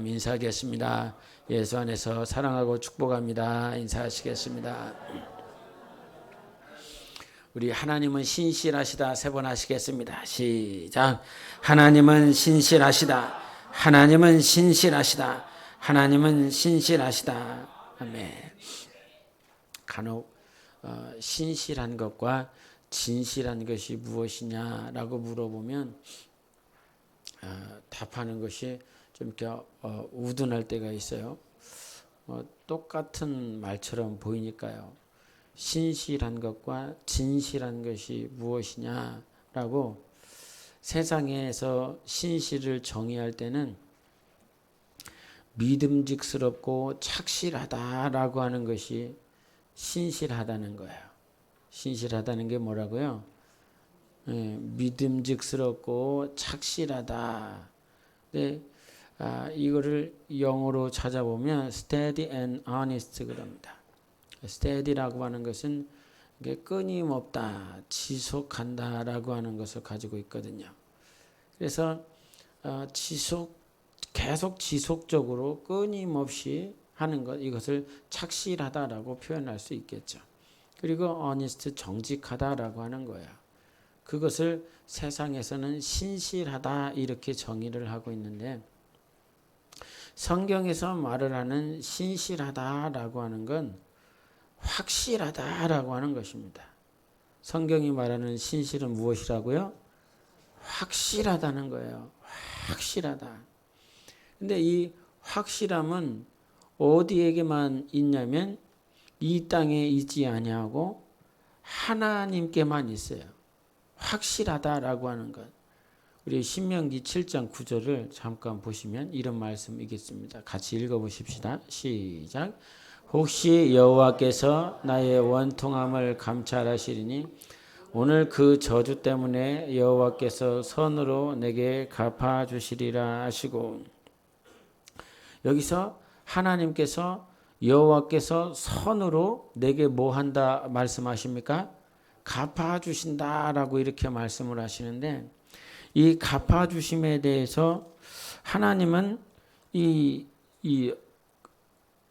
인사하겠습니다. 예수 안에서 사랑하고 축복합니다. 인사하시겠습니다. 우리 하나님은 신실하시다 세 번 하시겠습니다. 시작. 하나님은 신실하시다. 하나님은 신실하시다. 하나님은 신실하시다. 아멘. 간혹 신실한 것과 진실한 것이 무엇이냐라고 물어보면 답하는 것이 좀 이렇게 우둔할 때가 있어요. 똑같은 말처럼 보이니까요. 신실한 것과 진실한 것이 무엇이냐라고 세상에서 신실을 정의할 때는 믿음직스럽고 착실하다라고 하는 것이 신실하다는 거예요. 신실하다는 게 뭐라고요? 믿음직스럽고 착실하다. 네, 이거를 영어로 찾아보면 steady and honest 그럽니다. steady라고 하는 것은 끊임없다, 지속한다라고 하는 것을 가지고 있거든요. 그래서 계속 지속적으로 끊임없이 하는 것, 이것을 착실하다라고 표현할 수 있겠죠. 그리고 honest, 정직하다라고 하는 거예요. 그것을 세상에서는 신실하다 이렇게 정의를 하고 있는데 성경에서 말을 하는 신실하다라고 하는 건 확실하다라고 하는 것입니다. 성경이 말하는 신실은 무엇이라고요? 확실하다는 거예요. 확실하다. 근데 이 확실함은 어디에게만 있냐면 이 땅에 있지 아니하고 하나님께만 있어요. 확실하다라고 하는 것. 우리 신명기 7장 9절을 잠깐 보시면 이런 말씀이겠습니다. 같이 읽어보십시다. 시작. 혹시 여호와께서 나의 원통함을 감찰하시리니 오늘 그 저주 때문에 여호와께서 선으로 내게 갚아주시리라 하시고, 여기서 하나님께서 여호와께서 선으로 내게 뭐 한다 말씀하십니까? 갚아주신다라고 이렇게 말씀을 하시는데, 이 갚아주심에 대해서 하나님은 이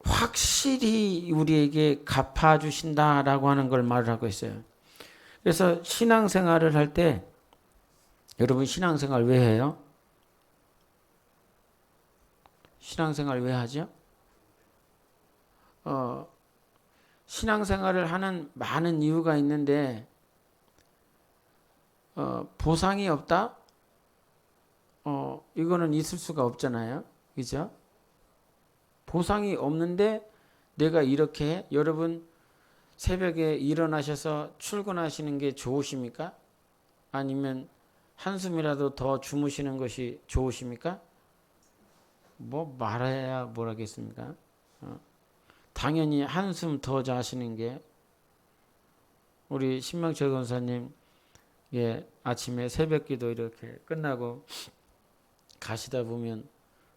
확실히 우리에게 갚아주신다라고 하는 걸 말하고 있어요. 그래서 신앙생활을 할 때, 여러분 신앙생활 왜 해요? 신앙생활 왜 하죠? 신앙생활을 하는 많은 이유가 있는데 보상이 없다? 이거는 있을 수가 없잖아요. 그죠? 보상이 없는데 내가 이렇게 여러분 새벽에 일어나셔서 출근하시는 게 좋으십니까? 아니면 한숨이라도 더 주무시는 것이 좋으십니까? 뭐 말해야 뭐라겠습니까? 당연히 한숨 더 자시는 게, 우리 신명철 권사님 아침에 새벽기도 이렇게 끝나고 가시다 보면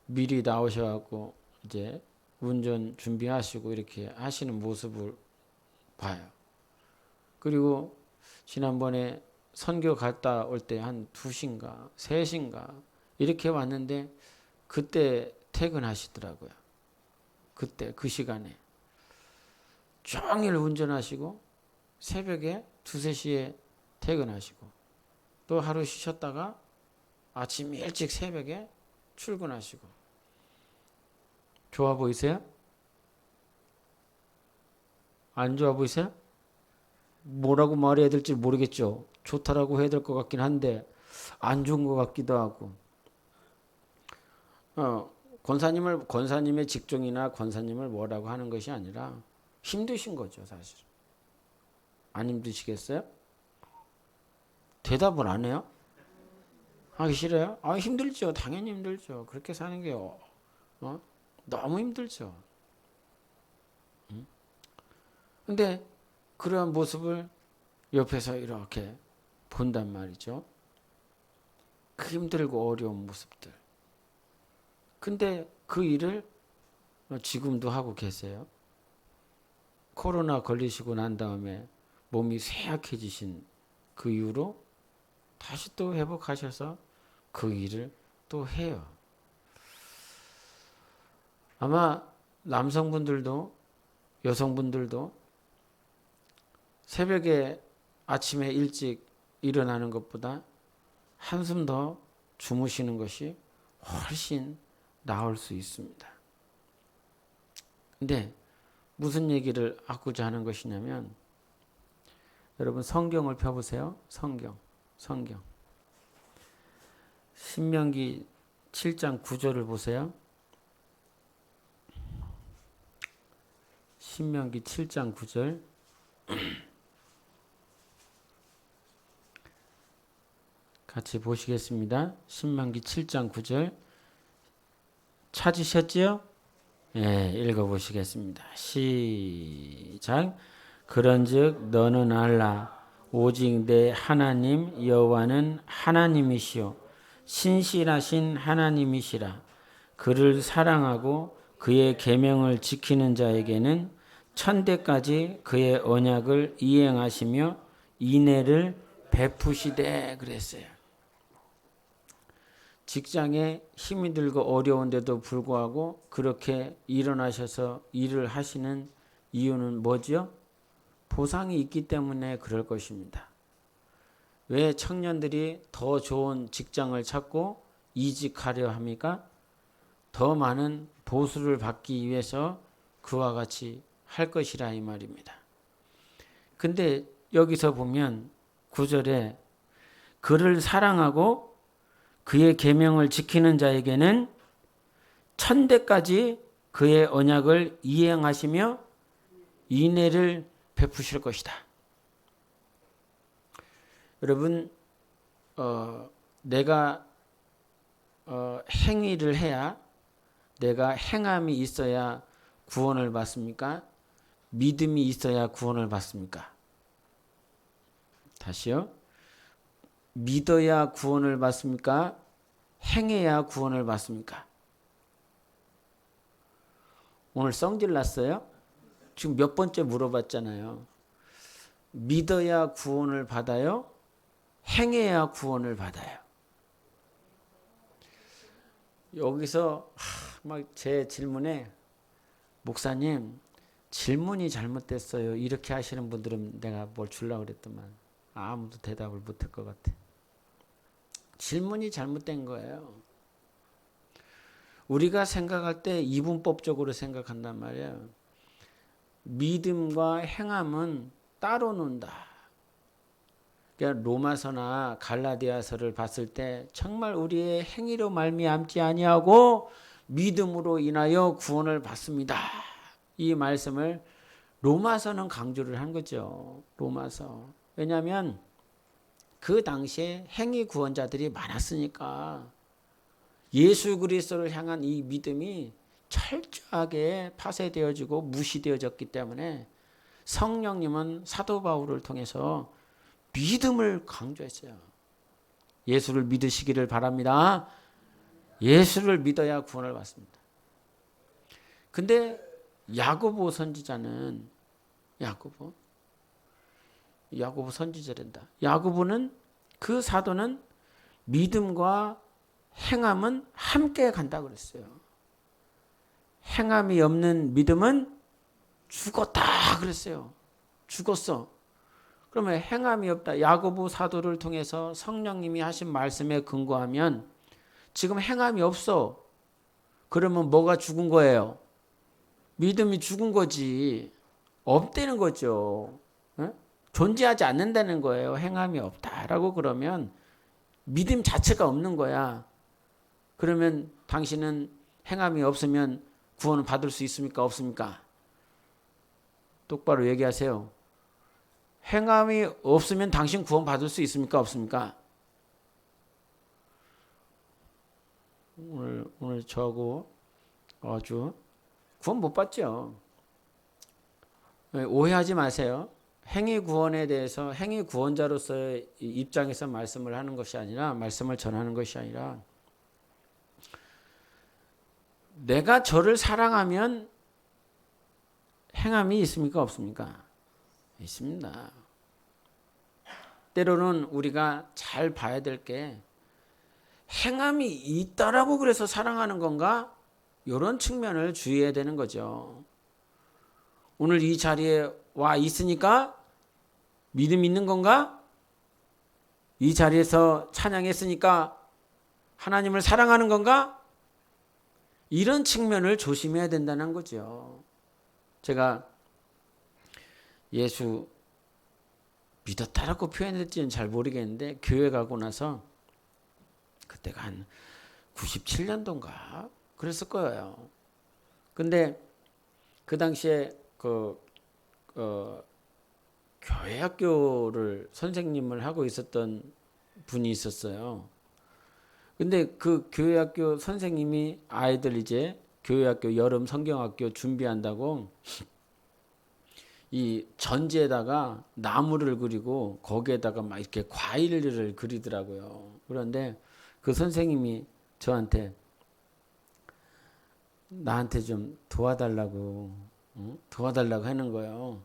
미리 나오셔갖고 이제 운전 준비하시고 이렇게 하시는 모습을 봐요. 그리고 지난번에 선교 갔다 올 때 한 2시인가 3시인가 이렇게 왔는데 그때 퇴근하시더라고요. 그때 그 시간에 종일 운전하시고 새벽에 2, 3시에 퇴근하시고 또 하루 쉬셨다가 아침 일찍 새벽에 출근하시고. 좋아 보이세요? 안 좋아 보이세요? 뭐라고 말해야 될지 모르겠죠. 좋다라고 해야 될 것 같긴 한데 안 좋은 것 같기도 하고. 권사님의 직종이나 권사님을 뭐라고 하는 것이 아니라 힘드신 거죠, 사실. 안 힘드시겠어요? 대답을 안 해요? 하기 싫어요? 힘들죠. 당연히 힘들죠. 그렇게 사는 게 너무 힘들죠. 근데 그러한 모습을 옆에서 이렇게 본단 말이죠. 그 힘들고 어려운 모습들. 근데 그 일을 지금도 하고 계세요. 코로나 걸리시고 난 다음에 몸이 쇠약해지신 그 이후로 다시 또 회복하셔서 그 일을 또 해요. 아마 남성분들도 여성분들도 새벽에 아침에 일찍 일어나는 것보다 한숨 더 주무시는 것이 훨씬 나을 수 있습니다. 근데 무슨 얘기를 하고자 하는 것이냐면, 여러분 성경을 펴보세요. 성경. 신명기 7장 9절을 보세요. 신명기 7장 9절. 같이 보시겠습니다. 신명기 7장 9절. 찾으셨지요? 예, 읽어보시겠습니다. 시작. 그런즉 너는 알라. 오직 내 하나님 여호와는 하나님이시요 신실하신 하나님이시라. 그를 사랑하고 그의 계명을 지키는 자에게는 천대까지 그의 언약을 이행하시며 인애를 베푸시되 그랬어요. 직장에 힘이 들고 어려운데도 불구하고 그렇게 일어나셔서 일을 하시는 이유는 뭐죠? 보상이 있기 때문에 그럴 것입니다. 왜 청년들이 더 좋은 직장을 찾고 이직하려 합니까? 더 많은 보수를 받기 위해서 그와 같이 할 것이라 이 말입니다. 근데 여기서 보면 9절에 그를 사랑하고 그의 계명을 지키는 자에게는 천대까지 그의 언약을 이행하시며 인애를 베푸실 것이다. 여러분, 내가 행위를 해야, 내가 행함이 있어야 구원을 받습니까? 믿음이 있어야 구원을 받습니까? 다시요. 믿어야 구원을 받습니까? 행해야 구원을 받습니까? 오늘 성질 났어요? 지금 몇 번째 물어봤잖아요. 믿어야 구원을 받아요? 행해야 구원을 받아요. 여기서 막 제 질문에 목사님 질문이 잘못됐어요. 이렇게 하시는 분들은 내가 뭘 주려고 그랬더만 아무도 대답을 못할 것 같아. 질문이 잘못된 거예요. 우리가 생각할 때 이분법적으로 생각한단 말이에요. 믿음과 행함은 따로 논다. 그러니까 로마서나 갈라디아서를 봤을 때 정말 우리의 행위로 말미암지 아니하고 믿음으로 인하여 구원을 받습니다. 이 말씀을 로마서는 강조를 한 거죠. 로마서. 왜냐하면 그 당시에 행위 구원자들이 많았으니까 예수 그리스도를 향한 이 믿음이 철저하게 파쇄되어지고 무시되어졌기 때문에 성령님은 사도 바울을 통해서 믿음을 강조했어요. 예수를 믿으시기를 바랍니다. 예수를 믿어야 구원을 받습니다. 근데 야고보 선지자는 야고보 선지자란다. 야고보는 그 사도는 믿음과 행함은 함께 간다 그랬어요. 행함이 없는 믿음은 죽었다 그랬어요. 죽었어. 그러면 행함이 없다. 야고보 사도를 통해서 성령님이 하신 말씀에 근거하면 지금 행함이 없어. 그러면 뭐가 죽은 거예요? 믿음이 죽은 거지. 없다는 거죠. 네? 존재하지 않는다는 거예요. 행함이 없다라고 그러면 믿음 자체가 없는 거야. 그러면 당신은 행함이 없으면 구원을 받을 수 있습니까? 없습니까? 똑바로 얘기하세요. 행함이 없으면 당신 구원 받을 수 있습니까? 없습니까? 오늘 저하고 아주 구원 못 받죠. 오해하지 마세요. 행위 구원에 대해서 행위 구원자로서의 입장에서 말씀을 하는 것이 아니라 말씀을 전하는 것이 아니라 내가 저를 사랑하면 행함이 있습니까? 없습니까? 있습니다. 때로는 우리가 잘 봐야 될 게 행함이 있다라고 그래서 사랑하는 건가? 이런 측면을 주의해야 되는 거죠. 오늘 이 자리에 와 있으니까 믿음 있는 건가? 이 자리에서 찬양했으니까 하나님을 사랑하는 건가? 이런 측면을 조심해야 된다는 거죠. 제가 예수 믿었다라고 표현했지는 잘 모르겠는데 교회 가고 나서 그때가 한 97년도인가 그랬을 거예요. 근데 그 당시에 교회 학교를 선생님을 하고 있었던 분이 있었어요. 근데 그 교회 학교 선생님이 아이들 이제 교회 학교 여름 성경학교 준비한다고 이 전지에다가 나무를 그리고 거기에다가 막 이렇게 과일을 그리더라고요. 그런데 그 선생님이 나한테 좀 도와달라고 하는 거예요.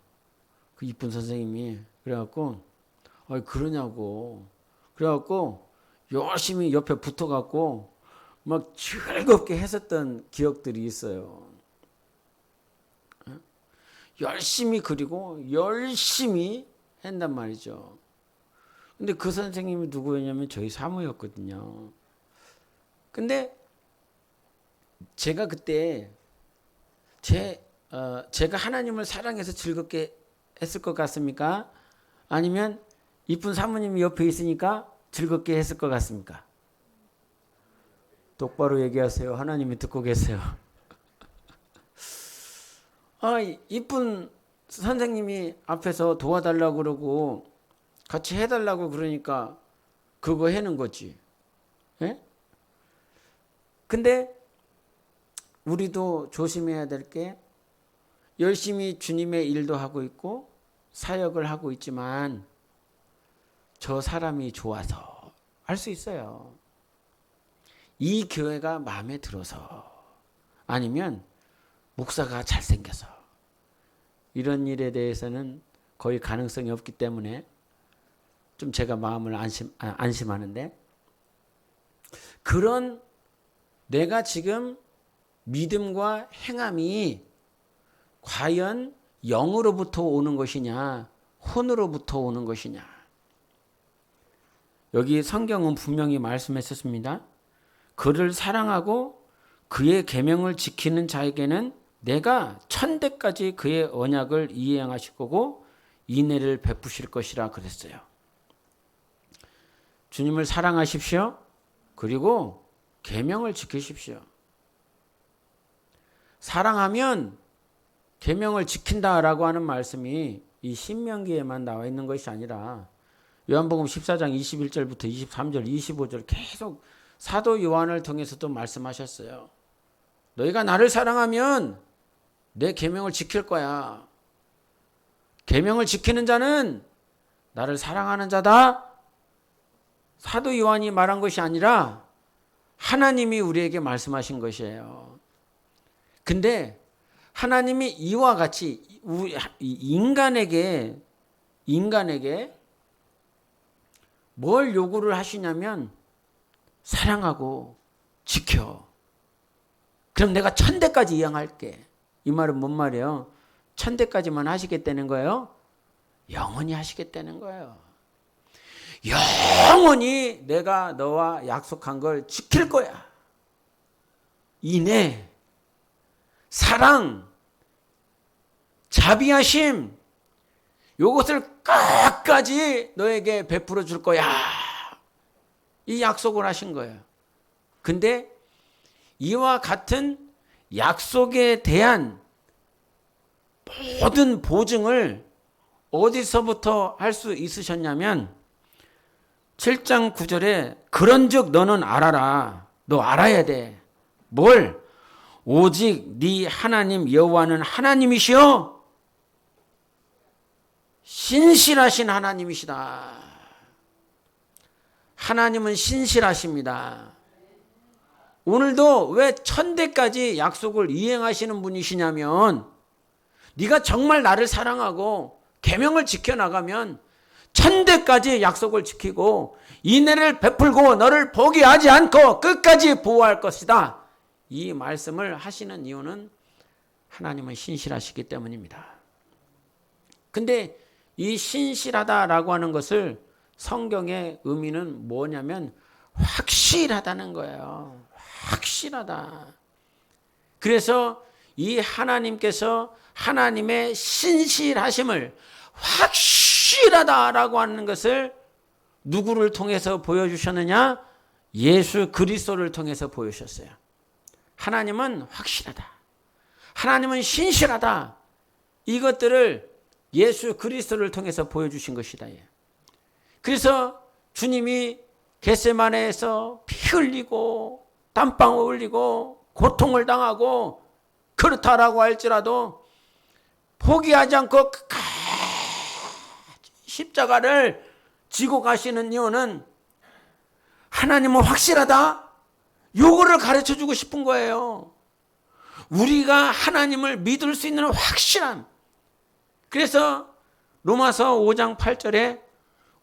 그 이쁜 선생님이. 그래갖고 그러냐고. 그래갖고 열심히 옆에 붙어갖고 막 즐겁게 했었던 기억들이 있어요. 열심히 그리고 열심히 한단 말이죠. 근데 그 선생님이 누구였냐면 저희 사모였거든요. 근데 제가 그때 제가 하나님을 사랑해서 즐겁게 했을 것 같습니까? 아니면 이쁜 사모님이 옆에 있으니까 즐겁게 했을 것 같습니까? 똑바로 얘기하세요. 하나님이 듣고 계세요. 이쁜 선생님이 앞에서 도와달라고 그러고 같이 해달라고 그러니까 그거 해는 거지. 예? 근데 우리도 조심해야 될 게 열심히 주님의 일도 하고 있고 사역을 하고 있지만 저 사람이 좋아서 할 수 있어요. 이 교회가 마음에 들어서 아니면 목사가 잘생겨서 이런 일에 대해서는 거의 가능성이 없기 때문에 좀 제가 마음을 안심하는데 그런 내가 지금 믿음과 행함이 과연 영으로부터 오는 것이냐 혼으로부터 오는 것이냐. 여기 성경은 분명히 말씀했었습니다. 그를 사랑하고 그의 계명을 지키는 자에게는 내가 천대까지 그의 언약을 이행하실 거고 인애를 베푸실 것이라 그랬어요. 주님을 사랑하십시오. 그리고 계명을 지키십시오. 사랑하면 계명을 지킨다라고 하는 말씀이 이 신명기에만 나와 있는 것이 아니라 요한복음 14장 21절부터 23절, 25절 계속 사도 요한을 통해서도 말씀하셨어요. 너희가 나를 사랑하면 내 계명을 지킬 거야. 계명을 지키는 자는 나를 사랑하는 자다. 사도 요한이 말한 것이 아니라 하나님이 우리에게 말씀하신 것이에요. 근데 하나님이 이와 같이 인간에게 뭘 요구를 하시냐면 사랑하고 지켜. 그럼 내가 천대까지 이행할게. 이 말은 뭔 말이에요? 천대까지만 하시겠다는 거예요? 영원히 하시겠다는 거예요. 영원히 내가 너와 약속한 걸 지킬 거야. 인애, 사랑, 자비하심, 요것을 끝까지 너에게 베풀어 줄 거야. 이 약속을 하신 거예요. 근데 이와 같은 약속에 대한 모든 보증을 어디서부터 할 수 있으셨냐면 7장 9절에 그런즉 너는 알아라. 너 알아야 돼. 뭘? 오직 네 하나님 여호와는 하나님이시여 신실하신 하나님이시다. 하나님은 신실하십니다. 오늘도 왜 천대까지 약속을 이행하시는 분이시냐면 네가 정말 나를 사랑하고 계명을 지켜나가면 천대까지 약속을 지키고 인애를 베풀고 너를 포기하지 않고 끝까지 보호할 것이다. 이 말씀을 하시는 이유는 하나님은 신실하시기 때문입니다. 근데 이 신실하다라고 하는 것을 성경의 의미는 뭐냐면 확실하다는 거예요. 확실하다. 그래서 이 하나님께서 하나님의 신실하심을 확실하다라고 하는 것을 누구를 통해서 보여주셨느냐? 예수 그리스도를 통해서 보여주셨어요. 하나님은 확실하다. 하나님은 신실하다. 이것들을 예수 그리스도를 통해서 보여주신 것이다. 그래서 주님이 겟세마네에서 피 흘리고 땀방울 흘리고 고통을 당하고 그렇다라고 할지라도 포기하지 않고 끝까지 십자가를 지고 가시는 이유는 하나님은 확실하다. 요거를 가르쳐주고 싶은 거예요. 우리가 하나님을 믿을 수 있는 확실함. 그래서 로마서 5장 8절에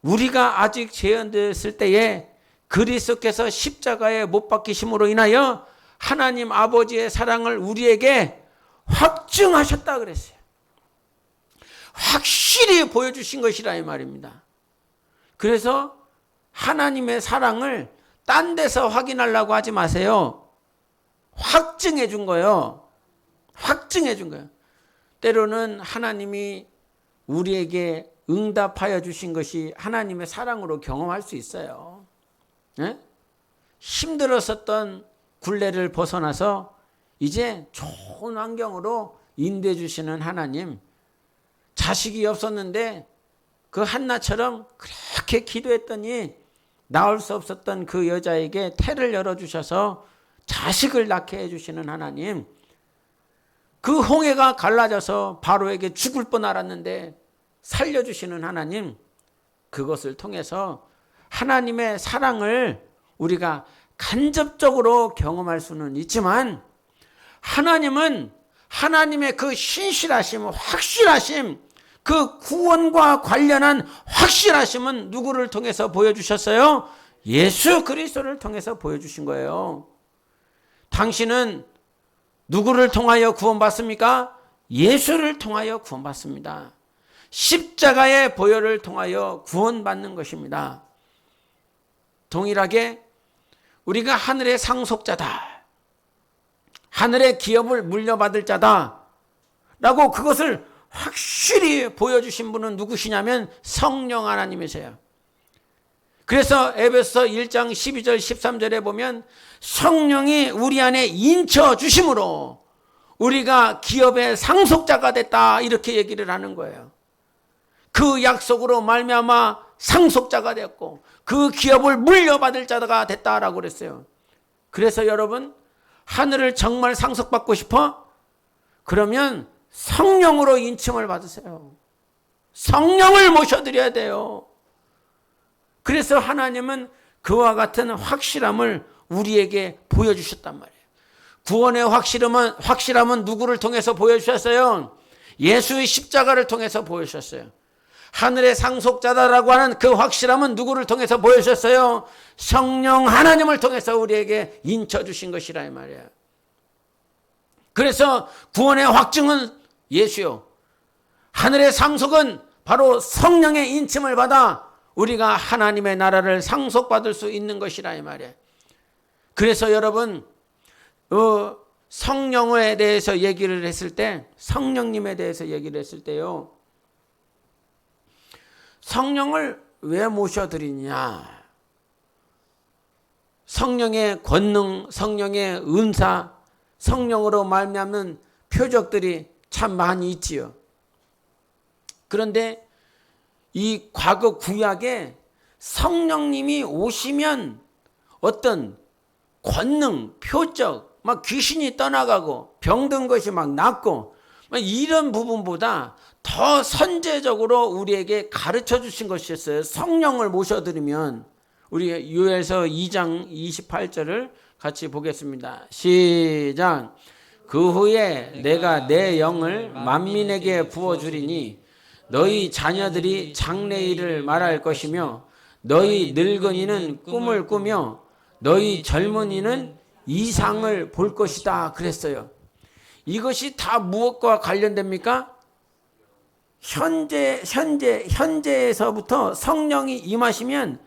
우리가 아직 죄인되었을 때에 그리스도께서 십자가에 못 박히심으로 인하여 하나님 아버지의 사랑을 우리에게 확증하셨다 그랬어요. 확실히 보여주신 것이라 이 말입니다. 그래서 하나님의 사랑을 딴 데서 확인하려고 하지 마세요. 확증해 준 거예요. 확증해 준 거예요. 때로는 하나님이 우리에게 응답하여 주신 것이 하나님의 사랑으로 경험할 수 있어요. 네? 힘들었었던 굴레를 벗어나서 이제 좋은 환경으로 인도해 주시는 하나님. 자식이 없었는데 그 한나처럼 그렇게 기도했더니 낳을 수 없었던 그 여자에게 태를 열어주셔서 자식을 낳게 해주시는 하나님. 그 홍해가 갈라져서 바로에게 죽을 뻔 알았는데 살려주시는 하나님. 그것을 통해서 하나님의 사랑을 우리가 간접적으로 경험할 수는 있지만 하나님은 하나님의 그 신실하심, 확실하심, 그 구원과 관련한 확실하심은 누구를 통해서 보여주셨어요? 예수 그리스도를 통해서 보여주신 거예요. 당신은 누구를 통하여 구원받습니까? 예수를 통하여 구원받습니다. 십자가의 보혈을 통하여 구원받는 것입니다. 동일하게 우리가 하늘의 상속자다. 하늘의 기업을 물려받을 자다. 라고 그것을 확실히 보여주신 분은 누구시냐면 성령 하나님이세요. 그래서 에베소 1장 12절 13절에 보면 성령이 우리 안에 인쳐 주심으로 우리가 기업의 상속자가 됐다 이렇게 얘기를 하는 거예요. 그 약속으로 말미암아 상속자가 되었고 그 기업을 물려받을 자가 됐다라고 그랬어요. 그래서 여러분 하늘을 정말 상속받고 싶어? 그러면 성령으로 인침을 받으세요. 성령을 모셔드려야 돼요. 그래서 하나님은 그와 같은 확실함을 우리에게 보여주셨단 말이에요. 구원의 확실함은 누구를 통해서 보여주셨어요? 예수의 십자가를 통해서 보여주셨어요. 하늘의 상속자다라고 하는 그 확실함은 누구를 통해서 보여주셨어요? 성령 하나님을 통해서 우리에게 인쳐주신 것이라 이 말이에요. 그래서 구원의 확증은 예수요. 하늘의 상속은 바로 성령의 인침을 받아 우리가 하나님의 나라를 상속받을 수 있는 것이라 이 말이에요. 그래서 여러분 성령에 대해서 얘기를 했을 때 성령님에 대해서 얘기를 했을 때요. 성령을 왜 모셔드리냐? 성령의 권능, 성령의 은사, 성령으로 말미암는 표적들이 참 많이 있지요. 그런데 이 과거 구약에 성령님이 오시면 어떤 권능, 표적, 막 귀신이 떠나가고 병든 것이 막 낫고 이런 부분보다 더 선제적으로 우리에게 가르쳐 주신 것이었어요. 성령을 모셔드리면 우리 요엘서 2장 28절을 같이 보겠습니다. 시작. 그 후에 내가 내 영을 만민에게 부어주리니 너희 자녀들이 장래일을 말할 것이며 너희 늙은이는 꿈을 꾸며 너희 젊은이는 이상을 볼 것이다 그랬어요. 이것이 다 무엇과 관련됩니까? 현재에서부터 성령이 임하시면,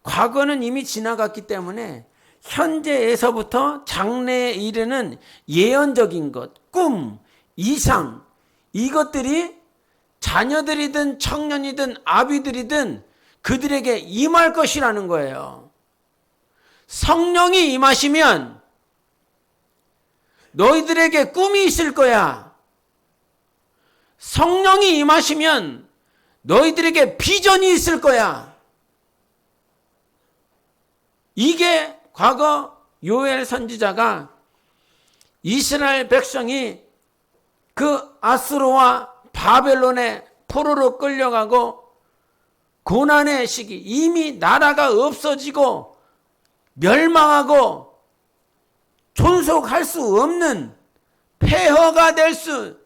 과거는 이미 지나갔기 때문에 현재에서부터 장래에 이르는 예언적인 것, 꿈, 이상, 이것들이 자녀들이든 청년이든 아비들이든 그들에게 임할 것이라는 거예요. 성령이 임하시면 너희들에게 꿈이 있을 거야. 성령이 임하시면 너희들에게 비전이 있을 거야. 이게 과거 요엘 선지자가 이스라엘 백성이 그 아수르와 바벨론의 포로로 끌려가고 고난의 시기, 이미 나라가 없어지고 멸망하고 존속할 수 없는 폐허가 될 수,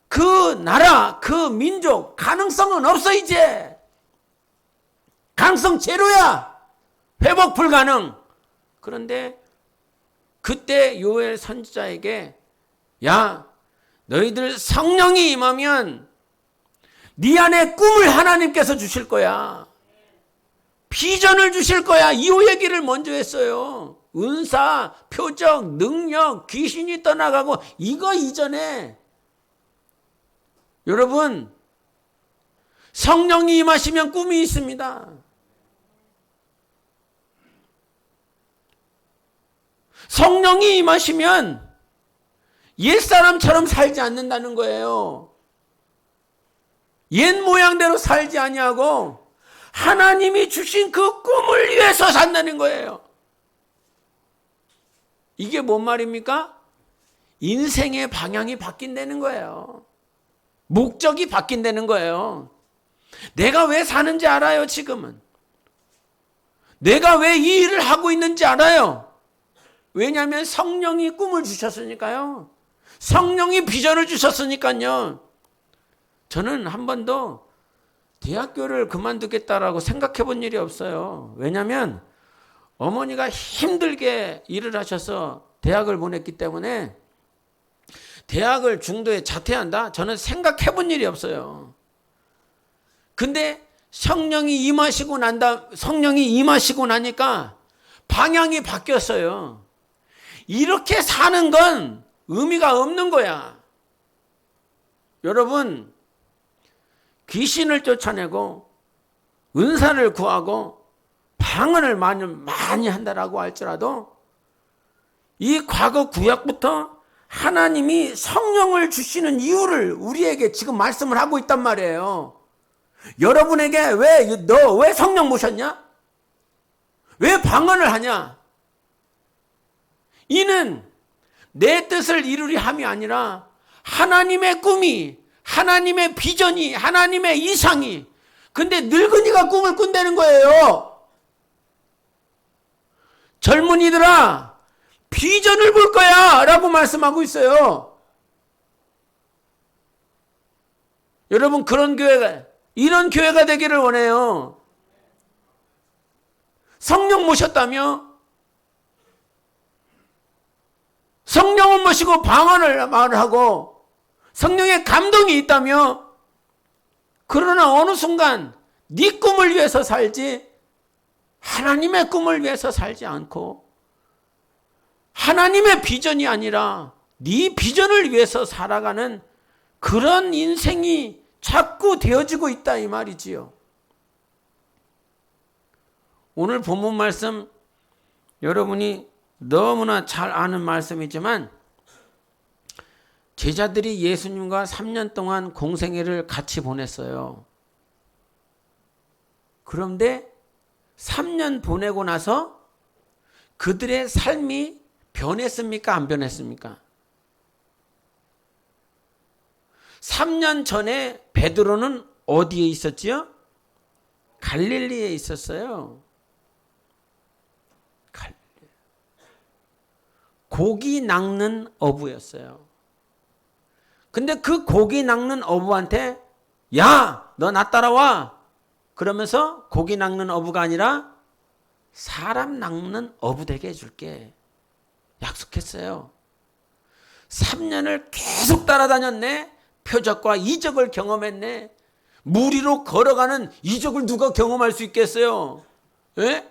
그 나라, 그 민족 가능성은 없어. 이제 가능성 제로야. 회복 불가능. 그런데 그때 요엘 선지자에게, 야, 너희들 성령이 임하면 네 안에 꿈을 하나님께서 주실 거야. 비전을 주실 거야. 이 얘기를 먼저 했어요. 은사, 표적, 능력, 귀신이 떠나가고 이거 이전에. 여러분, 성령이 임하시면 꿈이 있습니다. 성령이 임하시면 옛사람처럼 살지 않는다는 거예요. 옛 모양대로 살지 아니하고 하나님이 주신 그 꿈을 위해서 산다는 거예요. 이게 뭔 말입니까? 인생의 방향이 바뀐다는 거예요. 목적이 바뀐다는 거예요. 내가 왜 사는지 알아요, 지금은. 내가 왜 이 일을 하고 있는지 알아요. 왜냐하면 성령이 꿈을 주셨으니까요. 성령이 비전을 주셨으니까요. 저는 한 번도 대학교를 그만두겠다라고 생각해 본 일이 없어요. 왜냐하면 어머니가 힘들게 일을 하셔서 대학을 보냈기 때문에 대학을 중도에 자퇴한다? 저는 생각해 본 일이 없어요. 근데 성령이 임하시고 나니까 방향이 바뀌었어요. 이렇게 사는 건 의미가 없는 거야. 여러분, 귀신을 쫓아내고 은사를 구하고 방언을 많이 한다라고 할지라도 이 과거 구약부터 하나님이 성령을 주시는 이유를 우리에게 지금 말씀을 하고 있단 말이에요. 여러분에게 너 왜 성령 모셨냐? 왜 방언을 하냐? 이는 내 뜻을 이루리 함이 아니라 하나님의 꿈이, 하나님의 비전이, 하나님의 이상이. 근데 늙은이가 꿈을 꾼다는 거예요. 젊은이들아, 비전을 볼 거야 라고 말씀하고 있어요. 여러분, 이런 교회가 되기를 원해요. 성령 모셨다며? 성령을 모시고 방언을 말하고 성령의 감동이 있다며? 그러나 어느 순간 네 꿈을 위해서 살지 하나님의 꿈을 위해서 살지 않고 하나님의 비전이 아니라 네 비전을 위해서 살아가는 그런 인생이 자꾸 되어지고 있다 이 말이지요. 오늘 본문 말씀 여러분이 너무나 잘 아는 말씀이지만 제자들이 예수님과 3년 동안 공생애를 같이 보냈어요. 그런데 3년 보내고 나서 그들의 삶이 변했습니까? 안 변했습니까? 3년 전에 베드로는 어디에 있었지요? 갈릴리에 있었어요. 고기 낚는 어부였어요. 근데 그 고기 낚는 어부한테 야, 너 나 따라와. 그러면서 고기 낚는 어부가 아니라 사람 낚는 어부 되게 해줄게. 약속했어요. 3년을 계속 따라다녔네. 표적과 이적을 경험했네. 물 위로 걸어가는 이적을 누가 경험할 수 있겠어요? 예?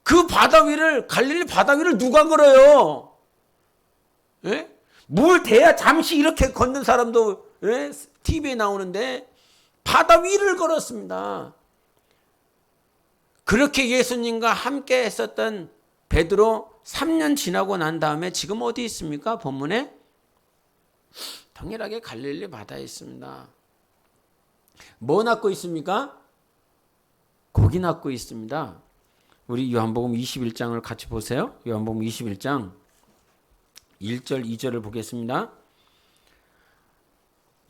그 바다 위를, 갈릴리 바다 위를 누가 걸어요? 예? 물 대야 잠시 이렇게 걷는 사람도 예? TV에 나오는데 바다 위를 걸었습니다. 그렇게 예수님과 함께 했었던 베드로 3년 지나고 난 다음에 지금 어디 있습니까? 본문에 동일하게 갈릴리 바다에 있습니다. 뭐 낳고 있습니까? 고기 낳고 있습니다. 우리 요한복음 21장을 같이 보세요. 요한복음 21장 1절 2절을 보겠습니다.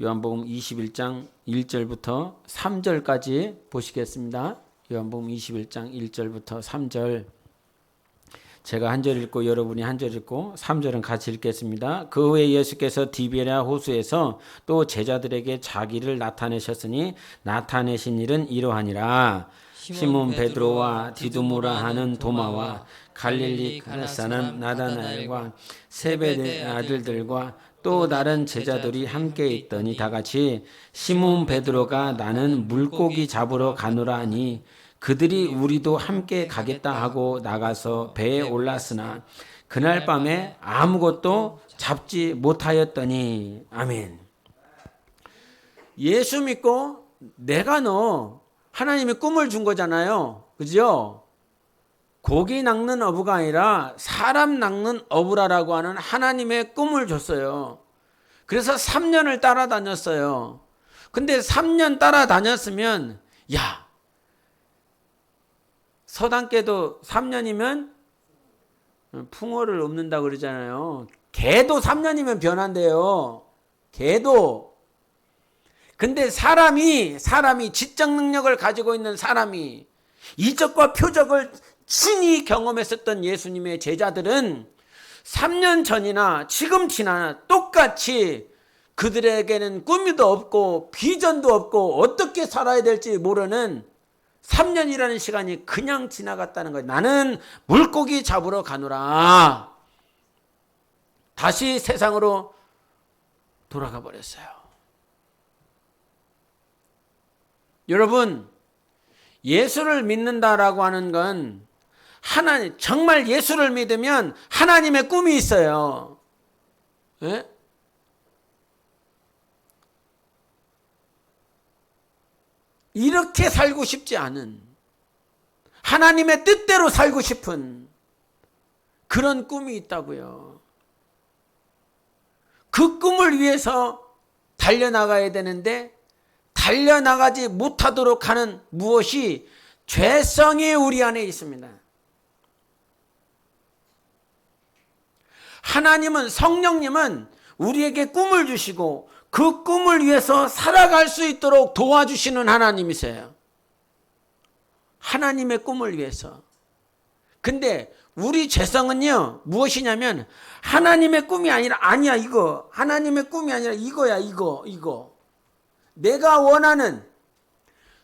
요한복음 21장 1절부터 3절까지 보시겠습니다. 요한복음 21장 1절부터 3절. 제가 한 절 읽고 여러분이 한 절 읽고 3절은 같이 읽겠습니다. 그 후에 예수께서 디베랴 호수에서 또 제자들에게 자기를 나타내셨으니 나타내신 일은 이러하니라. 시몬 베드로와 디두모라 하는 도마와 갈릴리 가나 사람 나다나엘과 세베대 아들들과 또 다른 제자들이 함께 있더니 다같이 시몬 베드로가 나는 물고기 잡으러 가노라 하니 그들이 우리도 함께 가겠다 하고 나가서 배에 올랐으나 그날 밤에 아무것도 잡지 못하였더니. 아멘. 예수 믿고 내가 너 하나님이 꿈을 준 거잖아요. 그죠? 고기 낚는 어부가 아니라 사람 낚는 어부라라고 하는 하나님의 꿈을 줬어요. 그래서 3년을 따라다녔어요. 근데 3년 따라다녔으면 야, 서당개도 3년이면 풍어를 읊는다고 그러잖아요. 개도 3년이면 변한대요. 개도. 근데 사람이 지적 능력을 가지고 있는 사람이 이적과 표적을 친히 경험했었던 예수님의 제자들은 3년 전이나 지금 지나 똑같이 그들에게는 꿈도 없고 비전도 없고 어떻게 살아야 될지 모르는 3년이라는 시간이 그냥 지나갔다는 거예요. 나는 물고기 잡으러 가노라. 다시 세상으로 돌아가 버렸어요. 여러분, 예수를 믿는다라고 하는 건 하나님, 정말 예수를 믿으면 하나님의 꿈이 있어요. 예? 이렇게 살고 싶지 않은, 하나님의 뜻대로 살고 싶은 그런 꿈이 있다고요. 그 꿈을 위해서 달려나가야 되는데 달려나가지 못하도록 하는 무엇이 죄성이 우리 안에 있습니다. 하나님은, 성령님은 우리에게 꿈을 주시고 그 꿈을 위해서 살아갈 수 있도록 도와주시는 하나님이세요. 하나님의 꿈을 위해서. 근데 우리 죄성은요, 무엇이냐면 하나님의 꿈이 아니라, 아니야 이거, 하나님의 꿈이 아니라 이거야, 이거. 내가 원하는,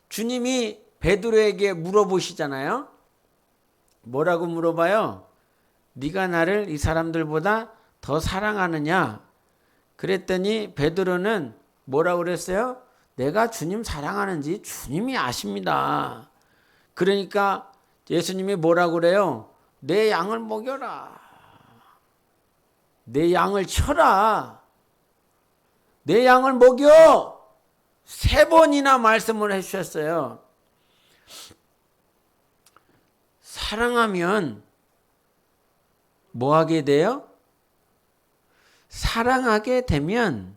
주님이 베드로에게 물어보시잖아요. 뭐라고 물어봐요? 네가 나를 이 사람들보다 더 사랑하느냐? 그랬더니 베드로는 뭐라고 그랬어요? 내가 주님 사랑하는지 주님이 아십니다. 그러니까 예수님이 뭐라고 그래요? 내 양을 먹여라. 내 양을 쳐라. 내 양을 먹여. 3번이나 말씀을 해주셨어요. 사랑하면 뭐 하게 돼요? 사랑하게 되면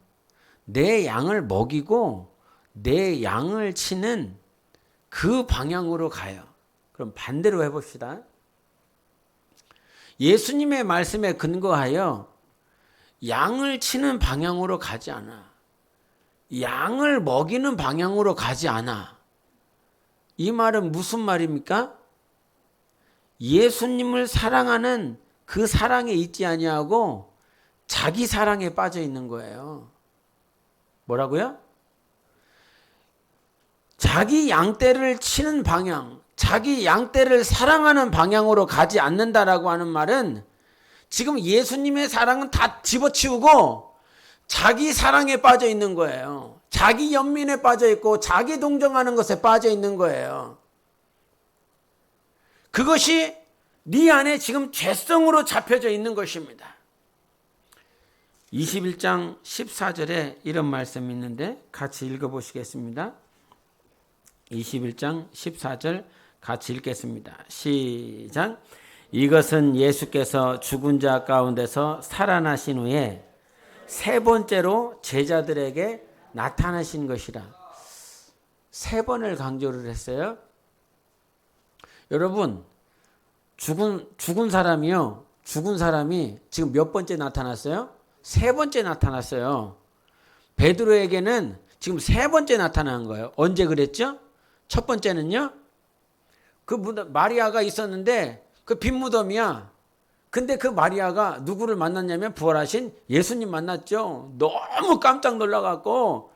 내 양을 먹이고 내 양을 치는 그 방향으로 가요. 그럼 반대로 해봅시다. 예수님의 말씀에 근거하여 양을 치는 방향으로 가지 않아. 양을 먹이는 방향으로 가지 않아. 이 말은 무슨 말입니까? 예수님을 사랑하는 그 사랑에 있지 아니하고 자기 사랑에 빠져 있는 거예요. 뭐라고요? 자기 양떼를 치는 방향, 자기 양떼를 사랑하는 방향으로 가지 않는다라고 하는 말은 지금 예수님의 사랑은 다 집어치우고 자기 사랑에 빠져 있는 거예요. 자기 연민에 빠져 있고 자기 동정하는 것에 빠져 있는 거예요. 그것이 네 안에 지금 죄성으로 잡혀져 있는 것입니다. 21장 14절에 이런 말씀이 있는데 같이 읽어보시겠습니다. 21장 14절 같이 읽겠습니다. 시작. 이것은 예수께서 죽은 자 가운데서 살아나신 후에 세 번째로 제자들에게 나타나신 것이라. 세 번을 강조를 했어요. 여러분, 죽은 사람이요. 죽은 사람이 지금 몇 번째 나타났어요? 세 번째 나타났어요. 베드로에게는 지금 세 번째 나타난 거예요. 언제 그랬죠? 첫 번째는요. 그 마리아가 있었는데 그 빈 무덤이야. 근데 그 마리아가 누구를 만났냐면 부활하신 예수님 만났죠. 너무 깜짝 놀라갖고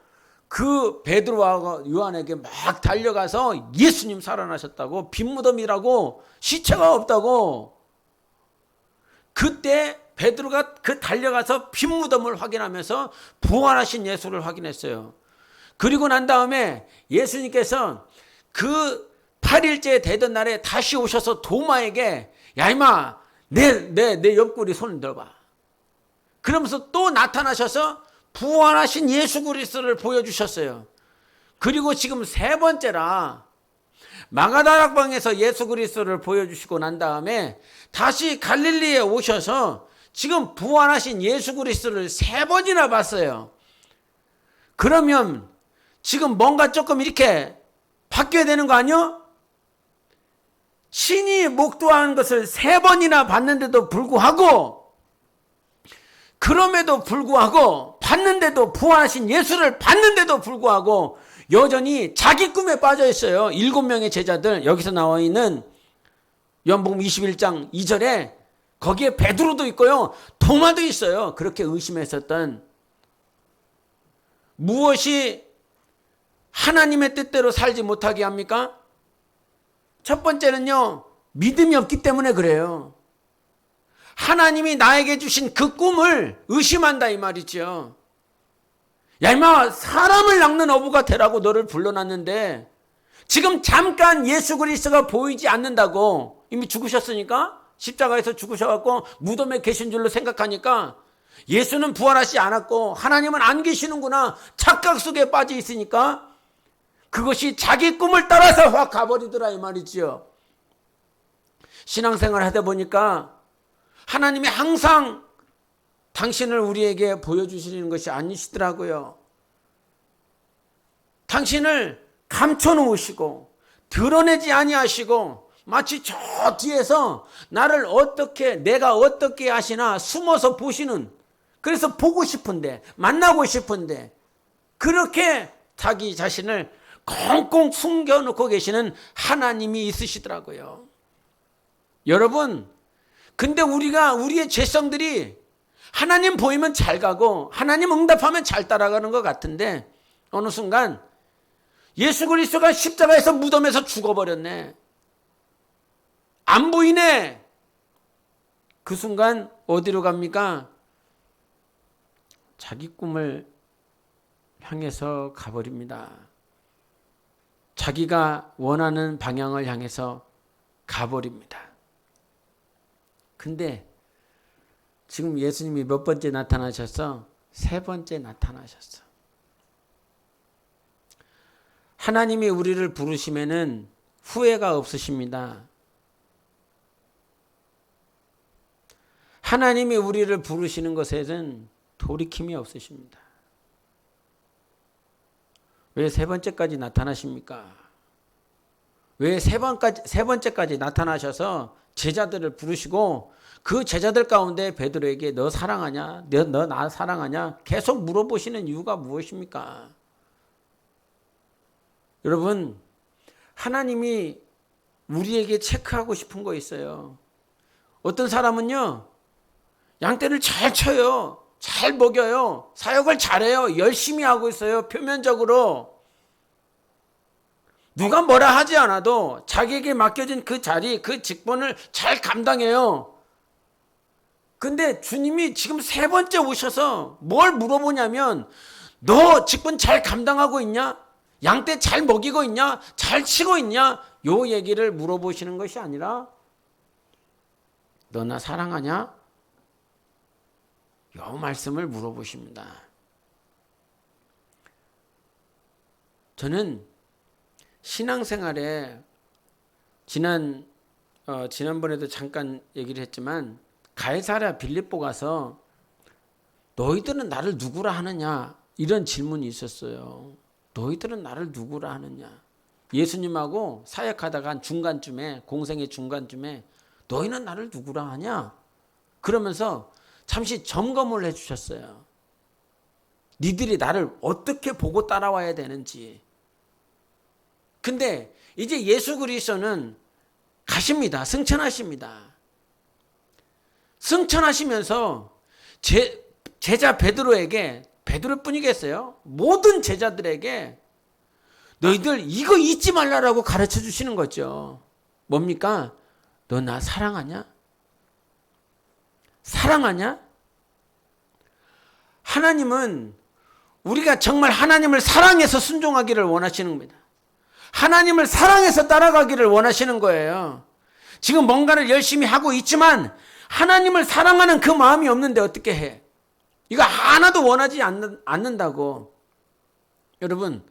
그 베드로와 요한에게 막 달려가서 예수님 살아나셨다고, 빈 무덤이라고, 시체가 없다고. 그때 베드로가 그 달려가서 빈 무덤을 확인하면서 부활하신 예수를 확인했어요. 그리고 난 다음에 예수님께서 그 8일째 되던 날에 다시 오셔서 도마에게 야 이마 내 옆구리 손을 들어봐. 그러면서 또 나타나셔서 부활하신 예수 그리스도를 보여주셨어요. 그리고 지금 세 번째라 마가다락방에서 예수 그리스도를 보여주시고 난 다음에 다시 갈릴리에 오셔서 지금 부활하신 예수 그리스도를 세 번이나 봤어요. 그러면 지금 뭔가 조금 이렇게 바뀌어야 되는 거 아니요? 친히 목도한 것을 세 번이나 봤는데도 불구하고, 그럼에도 불구하고, 봤는데도 부활하신 예수를 봤는데도 불구하고 여전히 자기 꿈에 빠져 있어요. 7명의 제자들, 여기서 나와 있는 요한복음 21장 2절에 거기에 베드로도 있고요, 도마도 있어요. 그렇게 의심했었던, 무엇이 하나님의 뜻대로 살지 못하게 합니까? 첫 번째는요, 믿음이 없기 때문에 그래요. 하나님이 나에게 주신 그 꿈을 의심한다 이 말이죠. 야 임마, 사람을 낚는 어부가 되라고 너를 불러놨는데 지금 잠깐 예수 그리스도가 보이지 않는다고, 이미 죽으셨으니까, 십자가에서 죽으셔갖고 무덤에 계신 줄로 생각하니까 예수는 부활하지 않았고 하나님은 안 계시는구나 착각 속에 빠져 있으니까 그것이 자기 꿈을 따라서 확 가버리더라 이 말이죠. 신앙생활 하다 보니까 하나님이 항상 당신을 우리에게 보여주시는 것이 아니시더라고요. 당신을 감춰놓으시고 드러내지 아니하시고 마치 저 뒤에서 나를 어떻게, 내가 어떻게 하시나 숨어서 보시는, 그래서 보고 싶은데, 만나고 싶은데 그렇게 자기 자신을 꽁꽁 숨겨놓고 계시는 하나님이 있으시더라고요. 여러분, 근데 우리의 죄성들이 하나님 보이면 잘 가고 하나님 응답하면 잘 따라가는 것 같은데 어느 순간 예수 그리스도가 십자가에서 무덤에서 죽어버렸네, 안 보이네. 그 순간 어디로 갑니까? 자기 꿈을 향해서 가버립니다. 자기가 원하는 방향을 향해서 가버립니다. 근데 지금 예수님이 몇 번째 나타나셨어? 세 번째 나타나셨어. 하나님이 우리를 부르시면은 후회가 없으십니다. 하나님이 우리를 부르시는 것에는 돌이킴이 없으십니다. 왜 세 번째까지 나타나십니까? 왜 세 번째까지 나타나셔서 제자들을 부르시고 그 제자들 가운데 베드로에게 너 사랑하냐? 너 나 사랑하냐? 계속 물어보시는 이유가 무엇입니까? 여러분, 하나님이 우리에게 체크하고 싶은 거 있어요. 어떤 사람은요, 양떼를 잘 쳐요. 잘 먹여요. 사역을 잘해요. 열심히 하고 있어요. 표면적으로. 누가 뭐라 하지 않아도 자기에게 맡겨진 그 자리, 그 직분을 잘 감당해요. 근데 주님이 지금 세 번째 오셔서 뭘 물어보냐면 너 직분 잘 감당하고 있냐? 양떼 잘 먹이고 있냐? 잘 치고 있냐? 요 얘기를 물어보시는 것이 아니라 너 나 사랑하냐? 요 말씀을 물어보십니다. 저는 신앙생활에 지난번에도 잠깐 얘기를 했지만 가이사랴 빌립보 가서 너희들은 나를 누구라 하느냐 이런 질문이 있었어요. 너희들은 나를 누구라 하느냐. 예수님하고 사역하다가 한 중간쯤에 공생의 중간쯤에 너희는 나를 누구라 하냐 그러면서 잠시 점검을 해주셨어요. 니들이 나를 어떻게 보고 따라와야 되는지. 근데 이제 예수 그리스도는 가십니다. 승천하십니다. 승천하시면서 제자 베드로에게, 베드로뿐이겠어요? 모든 제자들에게 너희들 이거 잊지 말라라고 가르쳐 주시는 거죠. 뭡니까? 너 나 사랑하냐? 사랑하냐? 하나님은 우리가 정말 하나님을 사랑해서 순종하기를 원하시는 겁니다. 하나님을 사랑해서 따라가기를 원하시는 거예요. 지금 뭔가를 열심히 하고 있지만 하나님을 사랑하는 그 마음이 없는데 어떻게 해? 이거 하나도 원하지 않는다고. 여러분,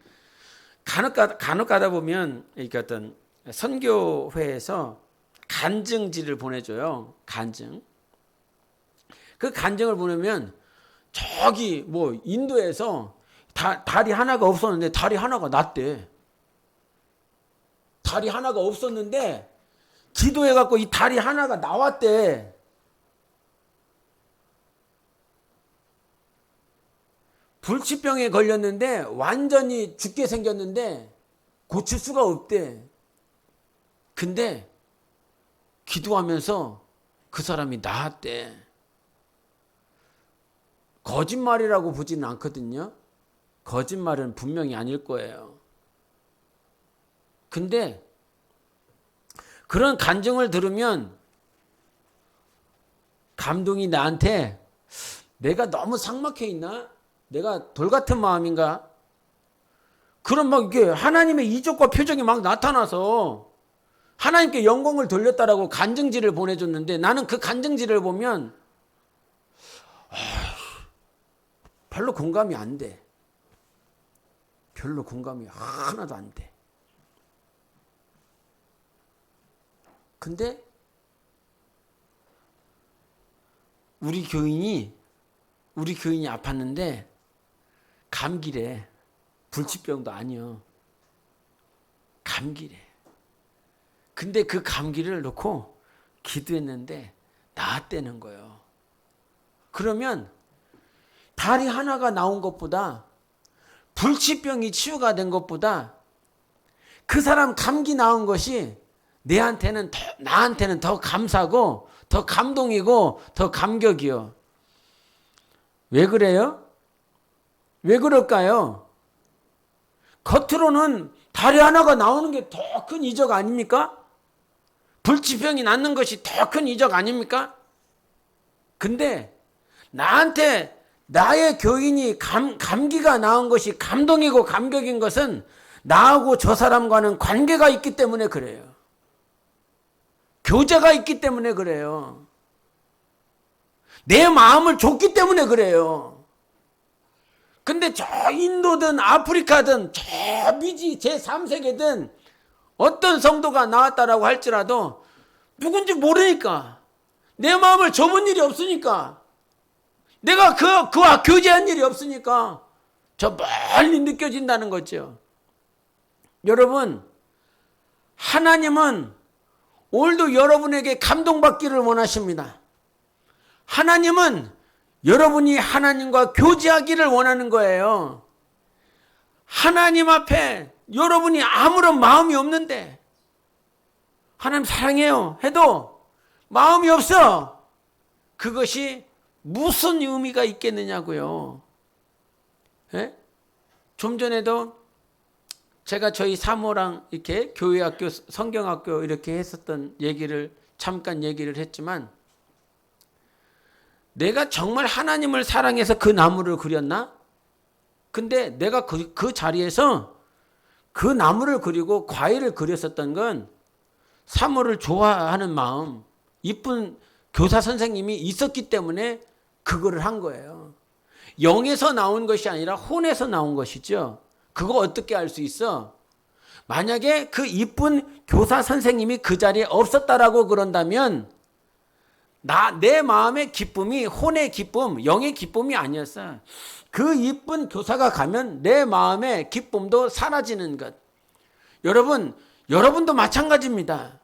간혹 가다 보면 이렇게 어떤 선교회에서 간증지를 보내줘요. 간증. 그 간증을 보내면 저기 뭐 인도에서 다리 하나가 없었는데 다리 하나가 났대. 다리 하나가 없었는데 기도해갖고 이 다리 하나가 나왔대. 불치병에 걸렸는데 완전히 죽게 생겼는데 고칠 수가 없대. 근데 기도하면서 그 사람이 나았대. 거짓말이라고 보지는 않거든요. 거짓말은 분명히 아닐 거예요. 근데 그런 간증을 들으면 감동이 나한테 내가 너무 삭막해 있나? 내가 돌 같은 마음인가? 그런 막 이게 하나님의 이적과 표정이 막 나타나서 하나님께 영광을 돌렸다라고 간증지를 보내줬는데 나는 그 간증지를 보면 별로 공감이 안 돼. 별로 공감이 하나도 안 돼. 근데 우리 교인이 아팠는데 감기래. 불치병도 아니요. 감기래. 근데 그 감기를 놓고 기도했는데 나았다는 거예요. 그러면 다리 하나가 나온 것보다 불치병이 치유가 된 것보다 그 사람 감기 나은 것이 나한테는 더 감사고 더 감동이고 더 감격이요. 왜 그래요? 왜 그럴까요? 겉으로는 다리 하나가 나오는 게 더 큰 이적 아닙니까? 불치병이 낫는 것이 더 큰 이적 아닙니까? 근데 나한테 나의 교인이 감기가 나은 것이 감동이고 감격인 것은 나하고 저 사람과는 관계가 있기 때문에 그래요. 교제가 있기 때문에 그래요. 내 마음을 줬기 때문에 그래요. 근데 저 인도든 아프리카든 저 미지 제3세계든 어떤 성도가 나왔다라고 할지라도 누군지 모르니까 내 마음을 접은 일이 없으니까 내가 그와 교제한 일이 없으니까 저 멀리 느껴진다는 거죠. 여러분, 하나님은 오늘도 여러분에게 감동받기를 원하십니다. 하나님은 여러분이 하나님과 교제하기를 원하는 거예요. 하나님 앞에 여러분이 아무런 마음이 없는데 하나님 사랑해요 해도 마음이 없어. 그것이 무슨 의미가 있겠느냐고요. 예? 좀 전에도 제가 저희 사모랑 이렇게 교회학교, 성경학교 이렇게 했었던 얘기를 잠깐 얘기를 했지만 내가 정말 하나님을 사랑해서 그 나무를 그렸나? 근데 내가 그 자리에서 그 나무를 그리고 과일을 그렸었던 건 사물을 좋아하는 마음, 이쁜 교사 선생님이 있었기 때문에 그거를 한 거예요. 영에서 나온 것이 아니라 혼에서 나온 것이죠. 그거 어떻게 알 수 있어? 만약에 그 이쁜 교사 선생님이 그 자리에 없었다라고 그런다면 내 마음의 기쁨이 혼의 기쁨, 영의 기쁨이 아니었어. 그 이쁜 교사가 가면 내 마음의 기쁨도 사라지는 것. 여러분도 마찬가지입니다.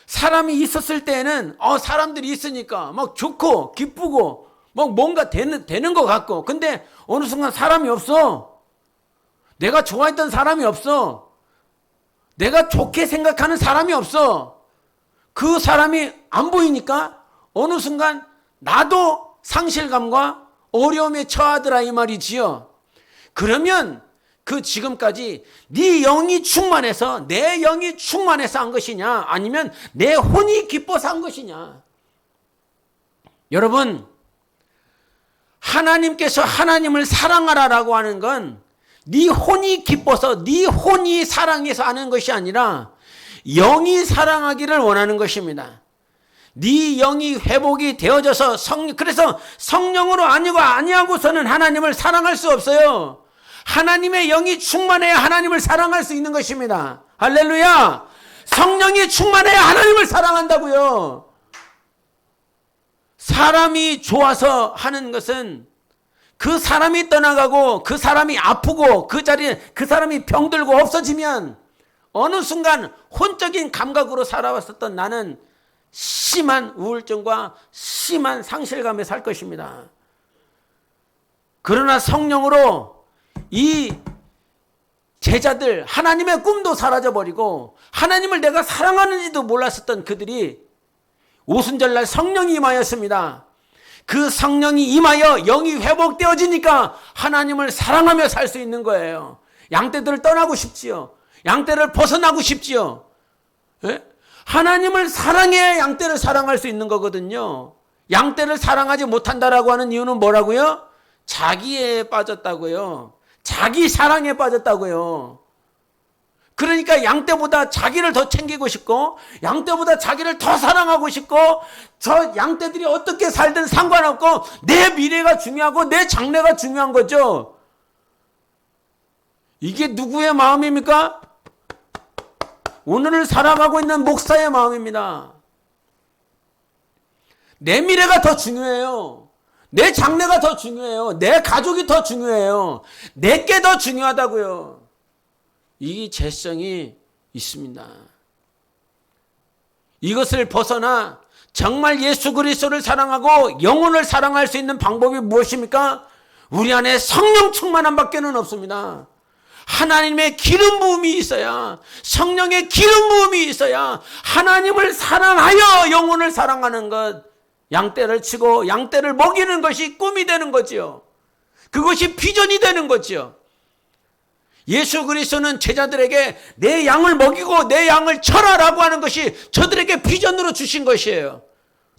사람이 있었을 때는 사람들이 있으니까 막 좋고 기쁘고 막 뭔가 되는 것 같고, 근데 어느 순간 사람이 없어. 내가 좋아했던 사람이 없어. 내가 좋게 생각하는 사람이 없어. 그 사람이 안 보이니까 어느 순간 나도 상실감과 어려움에 처하더라 이 말이지요. 그러면 그 지금까지 네 영이 충만해서 내 영이 충만해서 한 것이냐, 아니면 내 혼이 기뻐서 한 것이냐. 여러분, 하나님께서 하나님을 사랑하라라고 하는 건 네 혼이 기뻐서 네 혼이 사랑해서 하는 것이 아니라 영이 사랑하기를 원하는 것입니다. 네 영이 회복이 되어져서 그래서 성령으로 아니하고서는 하나님을 사랑할 수 없어요. 하나님의 영이 충만해야 하나님을 사랑할 수 있는 것입니다. 할렐루야. 성령이 충만해야 하나님을 사랑한다고요. 사람이 좋아서 하는 것은 그 사람이 떠나가고 그 사람이 아프고 그 자리에 그 사람이 병들고 없어지면 어느 순간 혼적인 감각으로 살아왔었던 나는 심한 우울증과 심한 상실감에 살 것입니다. 그러나 성령으로 이 제자들, 하나님의 꿈도 사라져버리고 하나님을 내가 사랑하는지도 몰랐었던 그들이 오순절날 성령이 임하였습니다. 그 성령이 임하여 영이 회복되어지니까 하나님을 사랑하며 살 수 있는 거예요. 양떼들을 떠나고 싶지요. 양떼를 벗어나고 싶지요. 예? 하나님을 사랑해야 양떼를 사랑할 수 있는 거거든요. 양떼를 사랑하지 못한다라고 하는 이유는 뭐라고요? 자기에 빠졌다고요. 자기 사랑에 빠졌다고요. 그러니까 양떼보다 자기를 더 챙기고 싶고 양떼보다 자기를 더 사랑하고 싶고 저 양떼들이 어떻게 살든 상관없고 내 미래가 중요하고 내 장래가 중요한 거죠. 이게 누구의 마음입니까? 오늘을 살아가고 있는 목사의 마음입니다. 내 미래가 더 중요해요. 내 장래가 더 중요해요. 내 가족이 더 중요해요. 내게 더 중요하다고요. 이 재성이 있습니다. 이것을 벗어나 정말 예수 그리스도를 사랑하고 영혼을 사랑할 수 있는 방법이 무엇입니까? 우리 안에 성령 충만함 밖에는 없습니다. 하나님의 기름 부음이 있어야, 성령의 기름 부음이 있어야 하나님을 사랑하여 영혼을 사랑하는 것, 양떼를 치고 양떼를 먹이는 것이 꿈이 되는 거지요. 그것이 비전이 되는 거지요. 예수 그리스도는 제자들에게 내 양을 먹이고 내 양을 쳐라라고 하는 것이 저들에게 비전으로 주신 것이에요.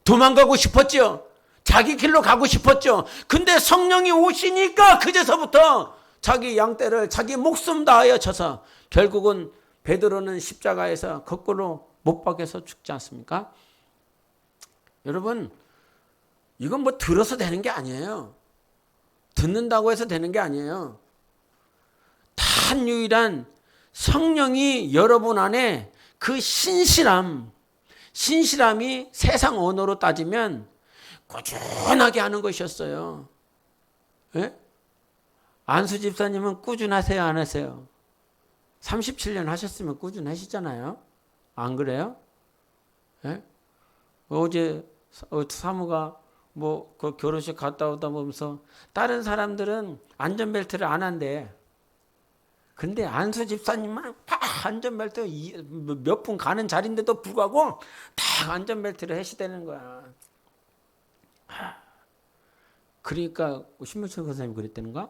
도망가고 싶었죠. 자기 길로 가고 싶었죠. 근데 성령이 오시니까 그제서부터 자기 양떼를 자기 목숨 다하여 쳐서 결국은 베드로는 십자가에서 거꾸로 못 박여서 죽지 않습니까? 여러분, 이건 뭐 들어서 되는 게 아니에요. 듣는다고 해서 되는 게 아니에요. 단 유일한 성령이 여러분 안에 그 신실함이 세상 언어로 따지면 꾸준하게 하는 것이었어요. 예? 안수 집사님은 꾸준하세요, 안 하세요? 37년 하셨으면 꾸준하시잖아요. 안 그래요? 예? 어제 사무가 그 결혼식 갔다 오다 보면서 다른 사람들은 안전벨트를 안 한대. 근데 안수 집사님만 딱 안전벨트 몇 분 가는 자리인데도 불구하고 딱 안전벨트를 해시되는 거야. 그러니까 신문철 선생님이 그랬다는가?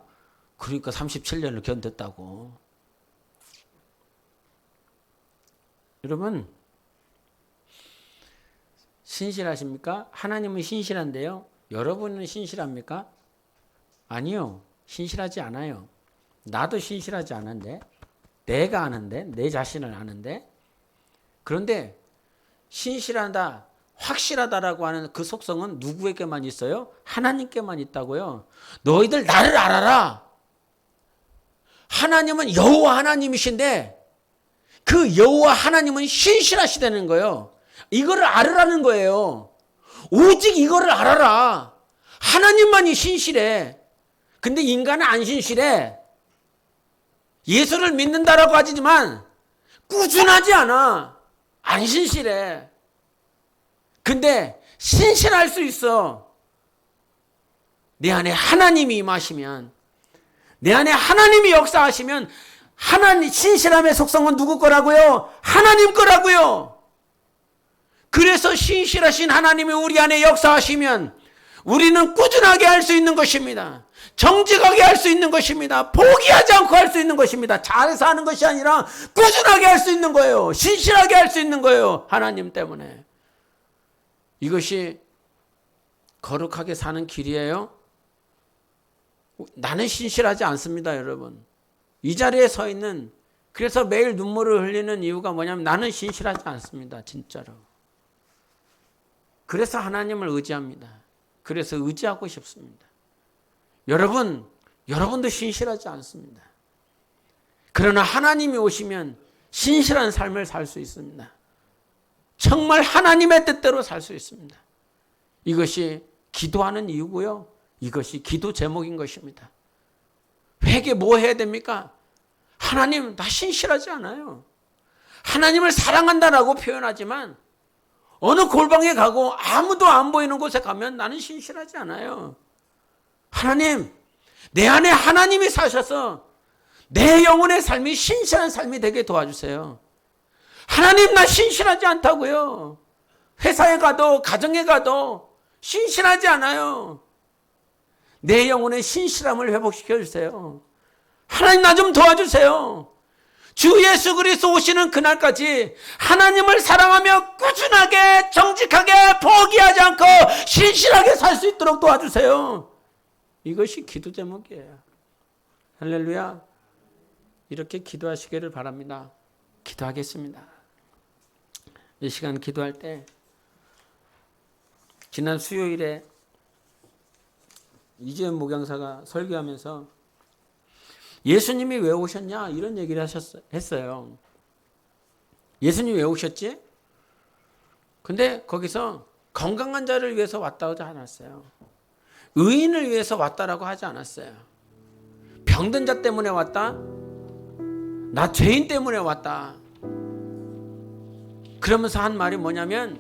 그러니까 37년을 견뎠다고. 여러분, 신실하십니까? 하나님은 신실한데요. 여러분은 신실합니까? 아니요. 신실하지 않아요. 나도 신실하지 않은데, 내가 아는데, 내 자신을 아는데. 그런데 신실하다, 확실하다라고 하는 그 속성은 누구에게만 있어요? 하나님께만 있다고요. 너희들 나를 알아라. 하나님은 여호와 하나님이신데 그 여호와 하나님은 신실하시다는 거예요. 이거를 알으라는 거예요. 오직 이거를 알아라. 하나님만이 신실해. 근데 인간은 안 신실해. 예수를 믿는다라고 하지만 꾸준하지 않아. 안 신실해. 근데 신실할 수 있어. 내 안에 하나님이 임하시면, 내 안에 하나님이 역사하시면, 하나님 신실함의 속성은 누구 거라고요? 하나님 거라고요. 그래서 신실하신 하나님이 우리 안에 역사하시면 우리는 꾸준하게 할 수 있는 것입니다. 정직하게 할 수 있는 것입니다. 포기하지 않고 할 수 있는 것입니다. 잘해서 하는 것이 아니라 꾸준하게 할 수 있는 거예요. 신실하게 할 수 있는 거예요. 하나님 때문에. 이것이 거룩하게 사는 길이에요. 나는 신실하지 않습니다, 여러분. 이 자리에 서 있는, 그래서 매일 눈물을 흘리는 이유가 뭐냐면 나는 신실하지 않습니다, 진짜로. 그래서 하나님을 의지합니다. 그래서 의지하고 싶습니다. 여러분도 신실하지 않습니다. 그러나 하나님이 오시면 신실한 삶을 살 수 있습니다. 정말 하나님의 뜻대로 살 수 있습니다. 이것이 기도하는 이유고요. 이것이 기도 제목인 것입니다. 회개 뭐 해야 됩니까? 하나님, 나 신실하지 않아요. 하나님을 사랑한다라고 표현하지만 어느 골방에 가고 아무도 안 보이는 곳에 가면 나는 신실하지 않아요. 하나님, 내 안에 하나님이 사셔서 내 영혼의 삶이 신실한 삶이 되게 도와주세요. 하나님, 나 신실하지 않다고요. 회사에 가도 가정에 가도 신실하지 않아요. 내 영혼의 신실함을 회복시켜 주세요. 하나님, 나 좀 도와주세요. 주 예수 그리스도 오시는 그날까지 하나님을 사랑하며 꾸준하게 정직하게 포기하지 않고 신실하게 살 수 있도록 도와주세요. 이것이 기도 제목이에요. 할렐루야. 이렇게 기도하시기를 바랍니다. 기도하겠습니다. 이 시간 기도할 때 지난 수요일에 이재현 목양사가 설교하면서 예수님이 왜 오셨냐 이런 얘기를 했어요. 예수님이 왜 오셨지? 근데 거기서 건강한 자를 위해서 왔다고 하지 않았어요. 의인을 위해서 왔다라고 하지 않았어요. 병든 자 때문에 왔다? 나 죄인 때문에 왔다. 그러면서 한 말이 뭐냐면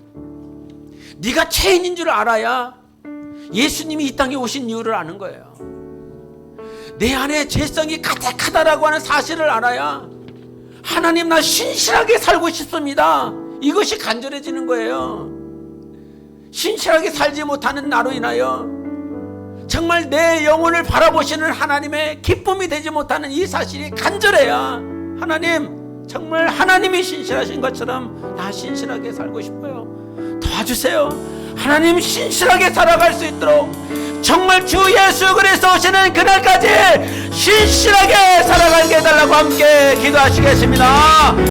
네가 죄인인 줄 알아야 예수님이 이 땅에 오신 이유를 아는 거예요. 내 안에 죄성이 가득하다라고 하는 사실을 알아야 하나님, 나 신실하게 살고 싶습니다. 이것이 간절해지는 거예요. 신실하게 살지 못하는 나로 인하여 정말 내 영혼을 바라보시는 하나님의 기쁨이 되지 못하는 이 사실이 간절해야 하나님, 정말 하나님이 신실하신 것처럼 나 신실하게 살고 싶어요. 도와주세요. 하나님, 신실하게 살아갈 수 있도록 정말 주 예수 그리스도 오시는 그날까지 신실하게 살아가게 해달라고 함께 기도하시겠습니다.